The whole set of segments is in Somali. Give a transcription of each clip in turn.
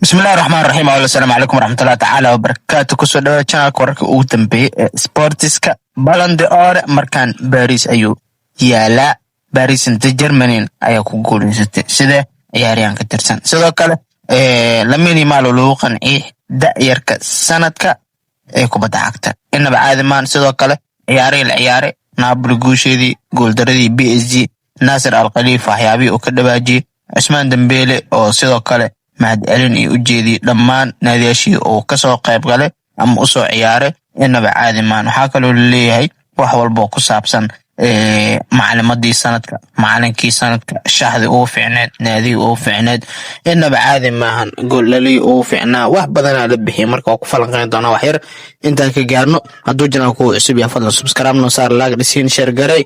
بسم الله الرحمن الرحيم. السلام عليكم ورحمة الله تعالى وبركاته. كسو دوا channelka wararka ugu dambeeyay sportiska Ballon d'Or markaan Paris ayuu yaala. Paris Saint-Germain ayaa ku guuleysatay sida ciyaaryahan ka tirsan. Sidoo kale Lamine Yamal loo qanciyay da'yarka sanadka ee kubadda cagta. Inaba caadimaan sidoo kale ciyaare Napoli guusheedii gooldaradii PSG Nasser Al-Khalifa waxyaabihii uu ka dhawaajiyay Ousmane Dembele oo sidoo kale mahadcelin iyo ujeedii dhammaan naadiyaashii oo ka soo qayb galay ama u soo ciyaaray inaba caadimaan. waxaa kaloo leeyahay wax walba oo ku saabsan macalimadii sanadka, macalinkii sanadka, shaxdii ugu fiicneed, naadii ugu fiicneed, inaba caadi maahan, goolalii ugu fiicnaa, wax badanaa la bixiyay. marka waa ku falanqeyn doonaa wax yar intaan ka gaarno. hadduu janaa ku cusub yahay fadlan subscribe noo saar, like dhisiin, share garay.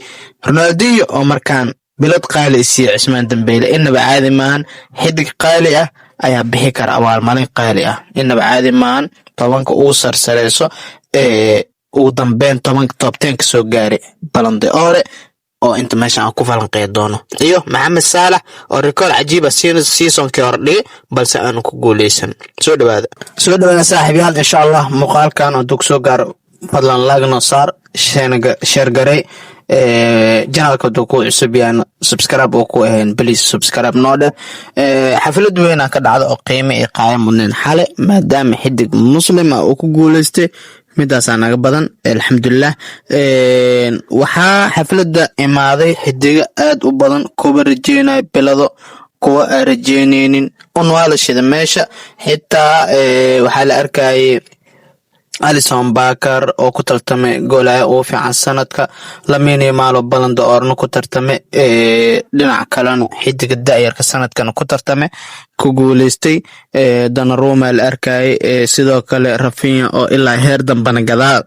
Ronaldinho oo markaan bilad qaali isiiya Ousmane Dembele, inaba caadi maahan, xidig qaali ah ayaa bixi kara abaalmarin qaali ah. inaba caadi maahan, tobanka ugu sarsareeyso ugu dambeyn tobanka top 10 ka soo gaaray Ballon d'Or oo inta meeshan aan ku falanqeyn doono, iyo Mohamed Salah oo rikoor cajiib ah season-kii hore dhigay balse aan ku guuleysan. soo dhawaada saaxiibayaal, insha Allah muuqaalkan oo dug soo gaaro fadlan like noo saar, share garay. channelka duu ku cusub yahay subscribe oo ku ahayn please subscribe noo dheh. xaflad weyn ka dhacda oo qiimo iyo qaayam mudnaan xale maadaama xidig muslim ah uu ku guuleystay, midaasaa naga badan alxamdulilah. waxaa xafladda imaaday xidiga aad u badan, kuwa rajeynaya bilado, kuwa aan rajeyneynin, unwaalashada meesha. xitaa waxaa la arkayay Alisson Becker oo ku tartamay goolaya ugu fiican sanadka, Lamine Yamal oo Ballon d'Or ku tartamay, dhinaca kalena xidiga da'yarka sanadkan ku tartamay ku guuleystay. Donnarumma la arkayay, sidoo kale Rafinha oo ilaa heer dambana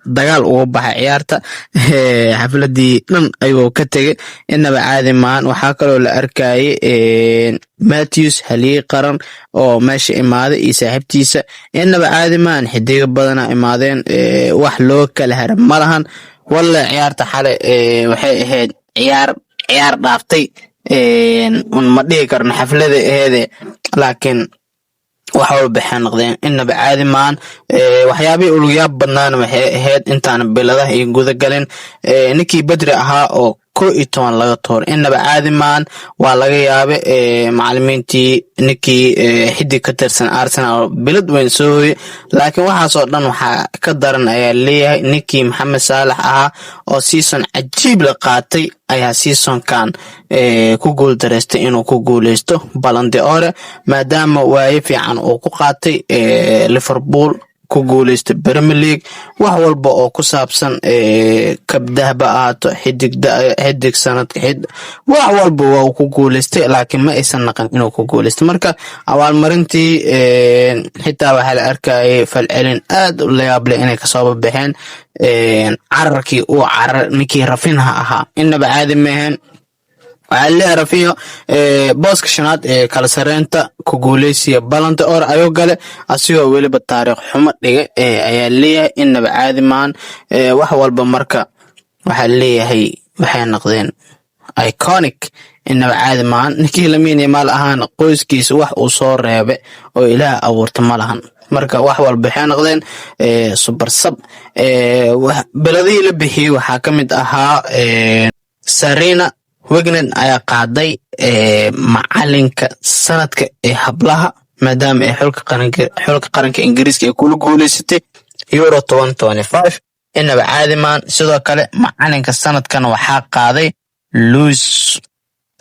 dagaal uga baxay ciyaarta. xafladii dhan ayuu ka tegay, inaba caadi maahan. waxaa kaloo la arkayay Matthews haliyey qaran oo meesha imaaday iyo saaxiibtiisa, inaba caadi maahan. xidiga badana imaadeen, wax loo kala haray malahan. walla ciyaarta xale waxay ahayd ciyaar dhaaftay, ma dhihi karno xaflada aheede, laakiin wax walba waxay noqdeen inaba caadi maahan. waxyaabihii ugu yaab badnaana waxay ahayd intaan biladaha iyo guda galin ninkii Badri ahaa oo 11 laga tuuray, inaba caadi maahan. waa laga yaabay macallimiintii ninkii xidig ka tirsan Arsenal bilad weyn soo hooyay, laakiin waxaasoo dhan waxaa ka daran ayaa leeyahay ninkii Mohamed Salah ahaa oo season cajiib la qaatay ayaa seasonkan ku guuldareystay inuu ku guuleysto Ballon d'Or maadaama waaye fiican uu ku qaatay Liverpool ku guuleystay Premier League. wax walba oo ku saabsan kabdahba ahaato, xidig sanadka, wax walba waa ku guuleystay, laakiin ma aysan naqan inuu ku guuleysto. marka abaalmarintii xitaa waxaa la arkayay falcelin aad u layaab leh inay kasoo baxeen. cararkii uu carar ninkii Rafinha ahaa inaba caadi maahan. waxaa leeyahay Rafinha booska shanaad ee kala sareynta ku guuleysiga Ballon d'Or ayuu gale asigoo weliba taariikh xumo dhigay ayaa leeyahay inaba caadi maahan. wax walba marka waxaa leeyahay waxay noqdeen iconic, inaba caadi maahan. ninkii Lamine Yamal ahaana qoyskiisa wax uu soo reebay oo ilaah abuurta ma lahan. marka wax walba waxay noqdeen super sub. beladii la bixiyay waxaa ka mid ahaa Sarina Wignet ayaa qaaday macalinka sanadka ee hablaha maadaama ay xulka qaranka Ingiriiska ay kula guuleysatay Euro 2025, inaba caadi maahan. sidoo kale macalinka sanadkan waxaa qaaday Luis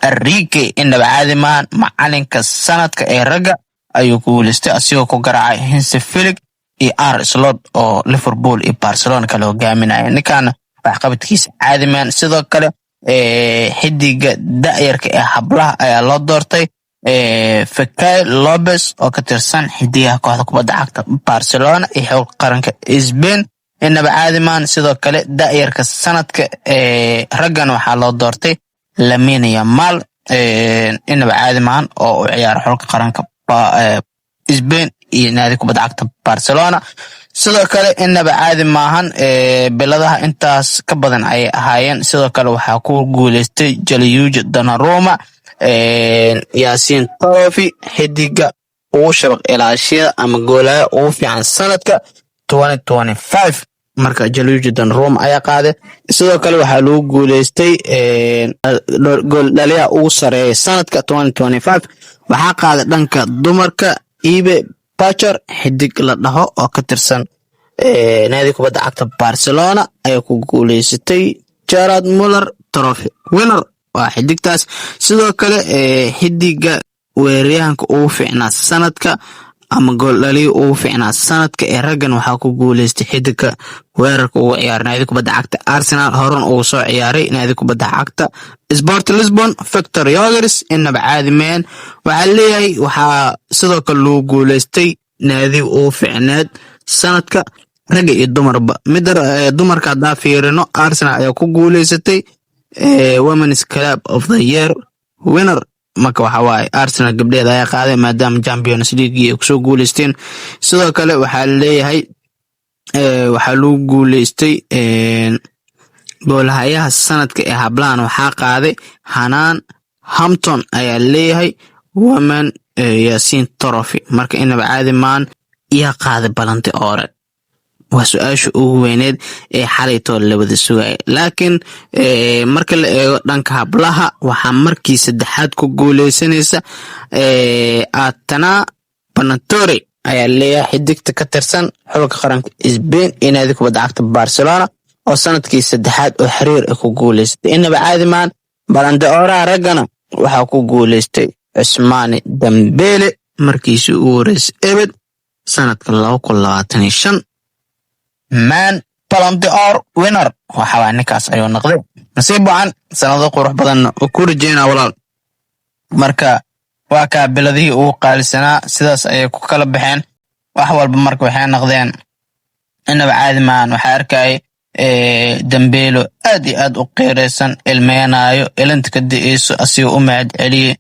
Enrique, inaba caadi maahan. macalinka sanadka ee ragga ayuu ku guuleystay asigoo ku garaacay Hansi Flick iyo Arne Slot oo Liverpool iyo Barcelona kala hogaaminaya. ninkaana waxqabadkiisa caadi maahan. sidoo kale xidiga da'yarka ee hablaha ayaa loo doortay Fekir Lopez oo ka tirsan xidigaha kooxda kubadda cagta Barcelona iyo xulka qaranka Spain, inaba caadi maahan. sidoo kale da'yarka sanadka raggana waxaa loo doortay Lamine Yamal, inaba caadi maahan oo u ciyaara xulka qaranka Spain iyo naadi kubadda cagta Barcelona. sidoo kale inaba caadi maahan. biladaha intaas ka badan ayay ahaayeen. sidoo kale waxaa ku guuleystay Gianluigi Donnarumma, Yasin Trophy, xidiga ugu shabaq ilaashiya ama goolaya ugu fiican sanadka 2025 marka Gianluigi Donnarumma ayaa qaaday. sidoo kale waxaa lagu guuleystay gool dhaliyaha ugu sareeya sanadka 2025 waxaa qaaday dhanka dumarka Ibe Bachar xidig la dhaho oo ka tirsan naadi kubadda cagta Barcelona ayaa ku guuleysatay Gerard Muller Trophy winner waa xidigtaas. sidoo kale xidiga weeraryahanka ugu fiicnaa sanadka ama gool dhaliya ugu fiicnaa sanadka ee raggan waxaa ku guuleystay xidiga weerarka ugu ciyaaray naadi kubadda cagta Arsenal horan ugu soo ciyaaray naadi kubadda cagta Sporting Lisbon Victor Gyökeres inaba caadi meen. waxaa leeyahay waxaa sidoo kale lagu guuleystay naadi ugu fiicneed sanadka ragga iyo dumarba. dumarka hadaa fiirino Arsenal ayaa ku guuleysatay Women's Club of the Year winner marka waxa waaye Arsenal gabdheed ayaa qaaday maadaama Champions League ay ku soo guuleysteen. sidoo kale waxaa leeyahay waxaa lagu guuleystay goolahayaha sanadka ee hablaan waxaa qaaday Hannah Hampton ayaa leeyahay Women Yasin Trophy marka inaba caadi maan iyo qaaday Ballon d'Or waa su'aasha ugu weyneed ee xalayto labada sugay. laakiin marka la eego dhanka hablaha waxaa markii saddexaad ku guuleysanaysa Atana Panatore ayaa leeyahay xidigta ka tirsan xulka qaranka Spain ee naadi kubadda cagta Barcelona oo sanadkii saddexaad oo xiriir ah ku guuleystay. inaba caadi maan Ballon d'Or raggana waxaa ku guuleystay Ousmane Dembele markiisii ugu horeysay ebed sanadka 2025 man Ballon d'Or winner waxa waa ninkaas ayuu noqday. nasiib wacan sanado qurux badan oo ku rajeynaa walaal. marka waa ka biladii uu qaalisanaa sidaas ay ku kala baxeen wax walba marka waxay noqdeen inaba caadi maan. waxa arkay Dembele aad iyo aad u qeereysan ilmeenaayo ilanta ka diiso asiga u mahad celiyay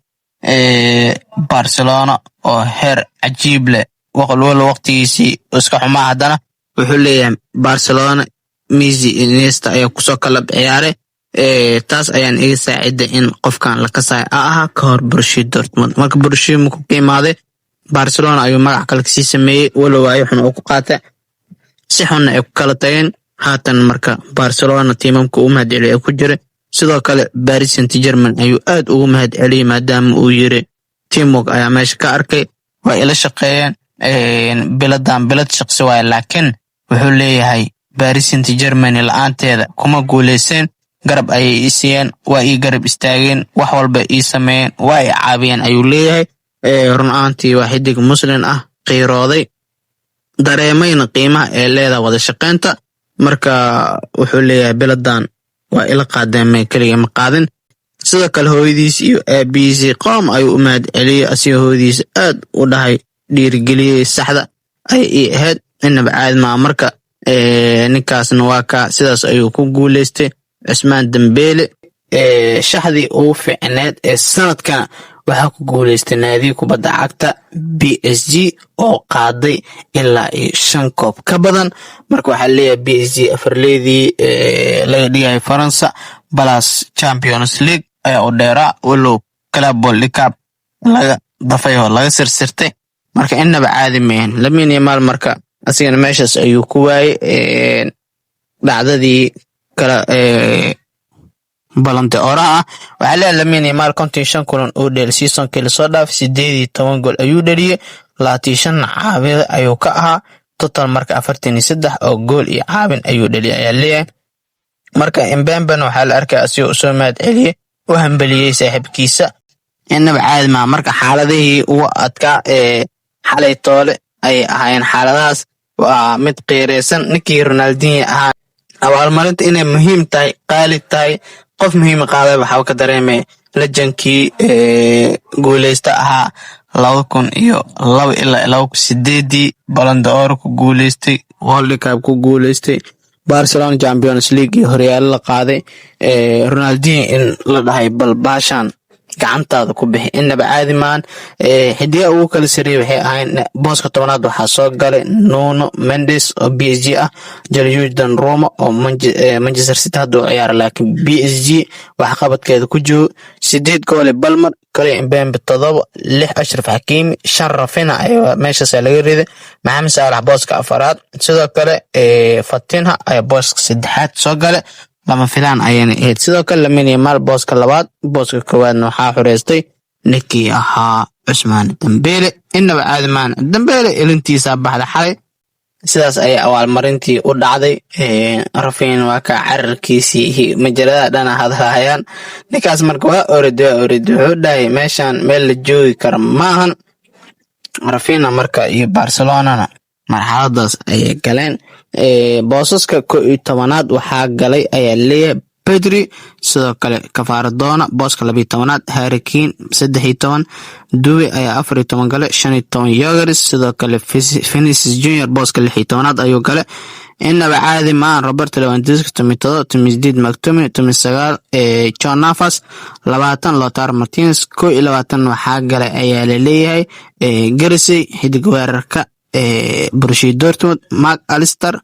Barcelona oo heer cajiib leh waqtigiisii iska xumaa hadana wuxuu leeyahay Barcelona Messi Iniesta ayaa kusoo kala ciyaaray taas ayaan iga saaciday in qofkan la kasay ka hor Borussia Dortmund. marka Borussia ku qiimaaday Barcelona ayuu magac kale kasii sameeyay walow ay xun oo ku qaatay si xun ay ku kala tageen. haatan marka Barcelona tiimamka u mahad celiyay ku jira. sidoo kale Paris Saint-Germain ayuu aad ugu mahad celiyay maadaama uu yiri teamwork ayaa meesha ka arkay waa ila shaqeeyeen bilad shaqsi waay. laakiin wuxuu leeyahay Paris Saint-Germain la'aanteeda kuma guuleyseen garab ayay siiyeen waa ii garab istaageen wax walba ii sameeyeen waa ii caawiyeen ayuu leeyahay. run ahaantii waa xidig muslim ah qiirooday dareemayna qiimaha ee leedahay wada shaqeynta. marka wuxuu leeyahay biladan waa ila qaadeen kaliya ma qaadin. sidoo kale hooyadiis iyo aabihiis qoom ayuu u mahad celiyay asiga hooyadiis aad u dhahay dhiirigeliyay saxda ay ii ahayd inaba caadi ma. marka ninkaasna waa ka sidaas ayuu ku guuleystay Ousmane Dembele. shaxdii ugu fiicneed ee sanadkan waxaa ku guuleystay naadi kubadda cagta PSG oo qaaday ilaa 5 koob ka badan. marka waxaa leeyahay PSG afarleedii laga dhigay Faransa plus Champions League ayaa u dheeraa walow Club World Cup laga dafay oo laga sirsirtay. marka inaba caadi meen Lamine Yamal marka asigana meeshaas ayuu ku waayay dhacdadii kala Ballon d'Or waxaa leeyahay Lamine Yamal 55 kulan oo dheel season-kii la soo dhaafay 18 gool ayuu dhaliyay 25 caawin ayuu ka ahaa total marka 43 oo gool iyo caawin ayuu dhaliyay ayaa leeyahay. marka Mbappe waxaa la arkay asii u soo mahad celiyay oo hambaliyay saaxiibkiisa inaba caadi ma. marka xaaladihii uu adkaa xalay toole ay ahaayeen xaaladaas waa mid qiireysan. ninkii Ronaldinho ahaa abaalmarinta inay muhiim tahay qaali tahay qof muhiim qaaday waxa ka dareemay lejankii guuleysta ahaa 2002 ilaa 2008 Ballon d'Or ku guuleystay World Cup ku guuleystay Barcelona Champions League iyo Real la qaaday. Ronaldinho in la dhahay bal baashan gacantaada ku bixi inaba caadi maan. xidiga ugu kala sareeyay waxay ahayn booska tobanaad waxaa soo galay Nuno Mendes oo PSG ah, Jordan Roma oo Manchester City hadda u ciyaara, laakiin PSG wax qabadkeeda ku joogo 8 gool Balmer kale Mbembe 7 6 Ashraf Hakimi 5 Rafinha ayaa meeshaas laga riday, Mohamed Salah booska afaraad, sidoo kale Fatinha ayaa booska saddexaad soo galay lama filaan ayayna ahayd. sidoo kale Lamine Yamal booska labaad, booska koowaadna waxaa xureystay ninkii ahaa Ousmane Dembele. inaba caadi maan Dembele ilintiisa baxda xalay, sidaas ay awaalmarintii u dhacday. Rafinha waa ka cararkiisii majalada dhana hadlayaan, ninkaas marka waa orday wuxuu dhahay meeshan meel la joogi karo maahan. Rafinha marka iyo Barcelona marxaladaas ayay galeen. boosaska 11aad waxaa galay ayaa leeyahay Pedri, sidoo kale Cavaradona booska 12aad, Harry Kane 13, Due ayaa 14 galay, 15 Yogeres, sidoo kale Vinicius Junior booska 16aad ayuu galay. inaba caadi maan Robert Lewandowski 17, 18 McTominay 19, John Navas 20, Lautaro Martinez 21 waxaa galay ayaa la leeyahay Gersey xidig weerarka Borussia Dortmund, Mark Alister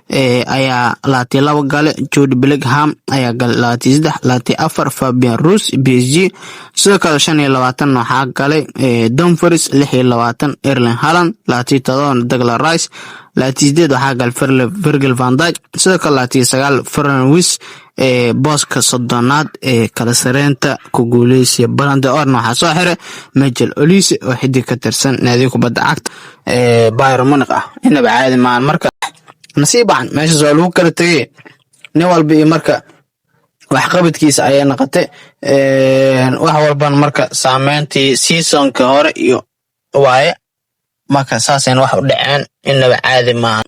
ayaa 22 gale, Jude Bellingham ayaa gale 23, 24 Fabian Ruiz PSG, sidoo kale 25 waxaa galay Dumfries 26, Erling Haaland 27, Declan Rice 28 waxaa galay Virgil van Dijk, sidoo kale 29 Ferran Wiss booska 30aad kala sareenta ku guuleysiga Ballon d'Or waxaa soo xiray Michael Olise oo xidig ka tirsan naadiga kubadda cagta Bayern Munich ah. inaba caadi maan marka nasiiban meeshaas waa lagu kala tagay, nin walba iyo marka wax qabadkiisa ayay noqotay. wax walban marka saameyntii seasonka hore iyo waaye marka saaseen wax u dhaceen. inaba caadi maan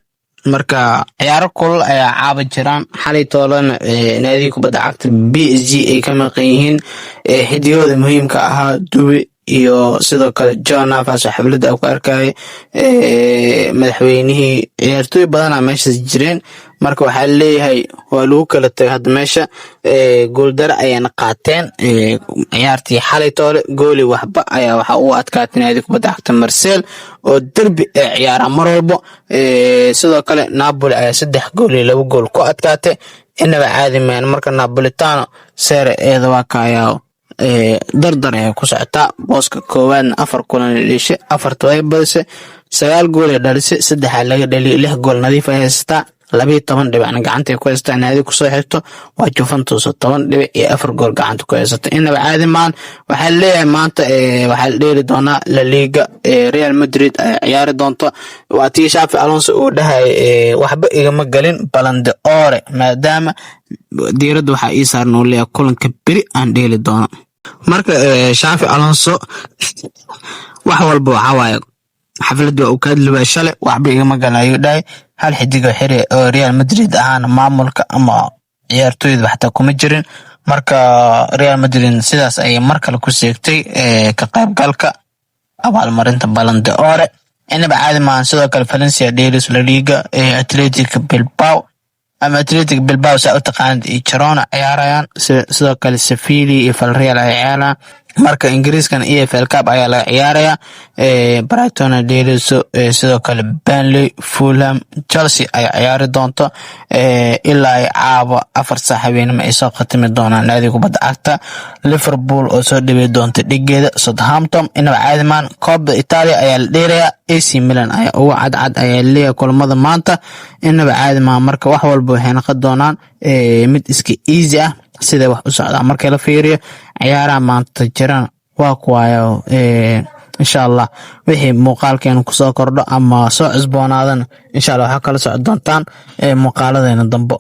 marka ciyaaro kulul ayaa caaba jiraan. xalay toolana naadiga kubadda cagta PSG ay ka maqan yihiin xidigooda muhiimka ahaa Due iyo sidoo kale John Navas oo xafladda ku arkay madaxweynihii ciyaartooy badan meesha jireen. marka waxaa leeyahay waa lagu kala tagay hadda meesha. gool dar ayayna qaateen ciyaartii xalay toole, gooli waxba ayaa waxa uu adkaatay naadiga kubadda cagta Marseille oo derbi ciyaara mar walba. sidoo kale Napoli ayaa 3 gool iyo 2 gool ku adkaatay. inaba caadi maan marka Napolitano Serie A waa kaayaa dardar ay ku socotaa, booska koowaadna 4 kulan dhalisay, 4 way badisay, 9 gool ay dhalisay, 3 laga dhaliyay, 6 gool nadiif ay haystaa, 12 dhibcan gacanta ku haystaa. naadi ku soo xigto waa Juventus 10 dhibic iyo 4 gool gacanta ku haysata. inaba caadi maan waxaa leeyahay maanta waxaa la dheeli doonaa La Liga, Real Madrid ay ciyaari doonto. waa tii Xavi Alonso uu dhahay waxba igama galin Ballon d'Or maadaama diiradda waxaa ii saaran oo leeyahay kulanka beri aan dheeli doono. marka Xavi Alonso wax walba waxa waaye xafladda uu ka hadlay shalay waxba igama galayo dhahay. hal xidiga xiri oo Real Madrid ahaan maamulka ama ciyaartooyda waxta kuma jirin. marka Real Madrid sidaas ay mar kale ku seegtay ka qaybgalka abaalmarinta Ballon d'Or. inaba caadi maan sidoo kale Valencia dheelis La Liga, Athletic Bilbao ama Athletic Bilbao saa u taqaanid iyo Girona ciyaarayaan, sidoo kale Sevilla iyo Villarreal ay ciyaarayaan. marka Ingiriiskan EFL Cup ayaa laga ciyaaraya. Brighton dheeliso, sidoo kale Burnley, Fulham, Chelsea ay ciyaari doonto ilaa ay caabo 4 saac habeenimo ay soo qatimi doonaan naadiga kubadda cagta Liverpool oo soo dhibay doonta dhigeeda Southampton. inaba caadi maan Coppa Italia ayaa la dheerayaa, AC Milan ayaa ugu cadcad ayaa leeyahay kulamada maanta. inaba caadi maan marka wax walba waxay noqon doonaan mid iska easy ah sida wax u socda marka la fiiriyo ciyaaraha maanta jiraan. waa kuwaayo insha Allah wixii muuqaalkeena ku soo kordho ama soo cusboonaadana insha Allah waxa kala socon doontaan muuqaaladeena dambe.